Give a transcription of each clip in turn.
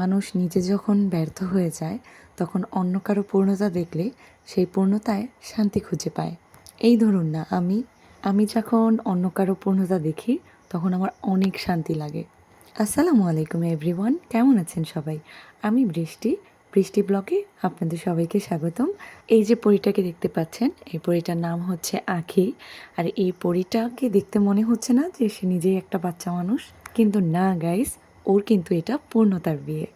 মানুষ নিজে যখন ব্যর্থ হয়ে যায় তখন অন্য কারো পূর্ণতা দেখলে সেই পূর্ণতায় শান্তি খুঁজে পায়। এই ধরুন না, আমি যখন অন্য কারো পূর্ণতা দেখি তখন আমার অনেক শান্তি লাগে। আসসালামু আলাইকুম এভরিওয়ান, কেমন আছেন সবাই? আমি বৃষ্টি ব্লগে আপনাদের সবাইকে স্বাগতম। এই যে পরীটাকে দেখতে পাচ্ছেন, এই পরীটার নাম হচ্ছে আঁখি। আর এই পরীটাকে দেখতে মনে হচ্ছে না যে সে নিজেই একটা বাচ্চা মানুষ, কিন্তু না গাইস, ওর কিন্তু এটা পূর্ণতার বিয়ে।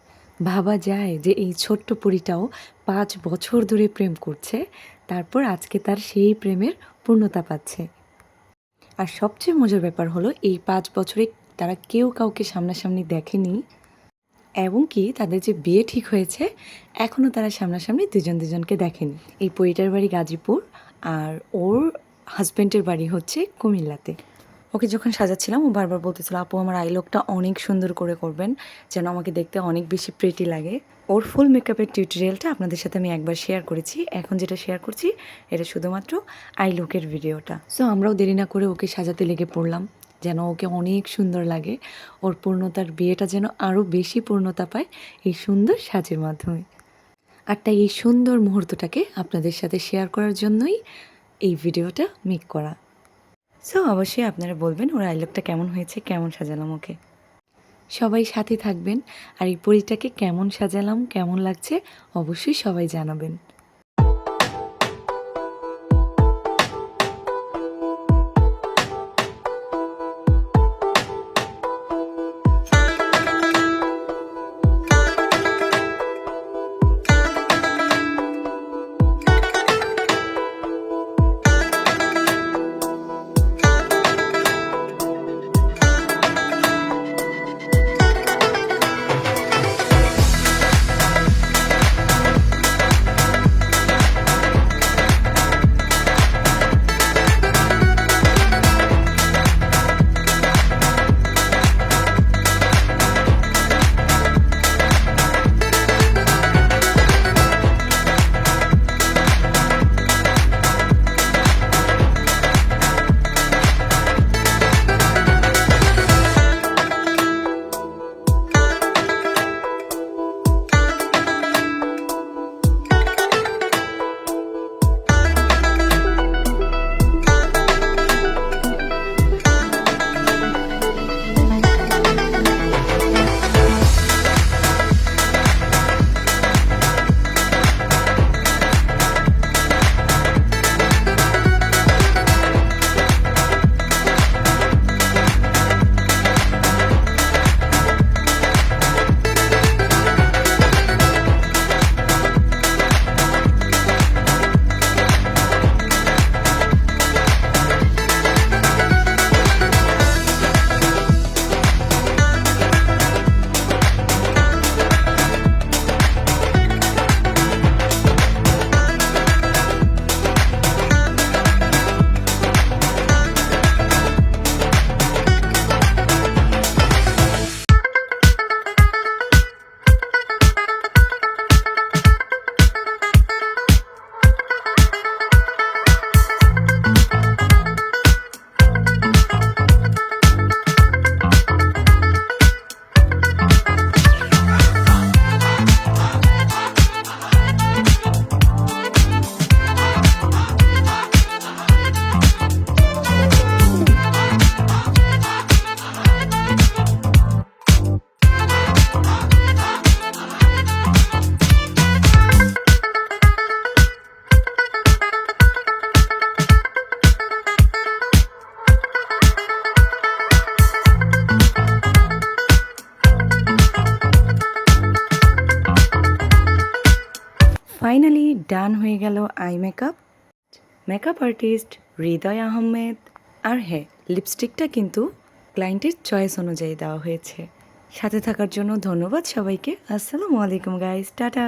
ভাবা যায় যে এই ছোট্ট পরীটাও 5 বছর ধরে প্রেম করছে, তারপর আজকে তার সেই প্রেমের পূর্ণতা পাচ্ছে। আর সবচেয়ে মজার ব্যাপার হলো এই 5 বছরে তারা কেউ কাউকে সামনাসামনি দেখেনি, এবং কি তাদের যে বিয়ে ঠিক হয়েছে এখনও তারা সামনাসামনি দুজনকে দেখেনি। এই পরীটার বাড়ি গাজীপুর আর ওর হাজব্যান্ডের বাড়ি হচ্ছে কুমিল্লাতে। ওকে যখন সাজাচ্ছিলাম ও বারবার বলতেছিল, আপু আমার আই লুকটা অনেক সুন্দর করে করবেন, যেন আমাকে দেখতে অনেক বেশি প্রিটি লাগে। ওর ফুল মেকআপের টিউটোরিয়ালটা আপনাদের সাথে আমি একবার শেয়ার করেছি, এখন যেটা শেয়ার করছি এটা শুধুমাত্র আই লুকের ভিডিওটা। সো আমরাও দেরি না করে ওকে সাজাতে লেগে পড়লাম, যেন ওকে অনেক সুন্দর লাগে, ওর পূর্ণতার বিয়েটা যেন আরও বেশি পূর্ণতা পায় এই সুন্দর সাজের মাধ্যমে। আর তাই এই সুন্দর মুহূর্তটাকে আপনাদের সাথে শেয়ার করার জন্যই এই ভিডিওটা মেক করা। সো অবশ্যই আপনারা বলবেন ওর আই লুকটা কেমন হয়েছে, কেমন সাজালাম ওকে। সবাই সাথে থাকবেন, আর এই পরীটাকে কেমন সাজালাম, কেমন লাগছে অবশ্যই সবাই জানাবেন। ফাইনালি ডান হয়ে গেল আই মেকআপ আর্টিস্ট হৃদয় আহমেদ। আর হ্যাঁ, লিপস্টিকটা কিন্তু ক্লায়েন্টের চয়েস অনুযায়ী দেওয়া হয়েছে। সাথে থাকার জন্য ধন্যবাদ সবাইকে। আসসালামু আলাইকুম গাইস, টাটা।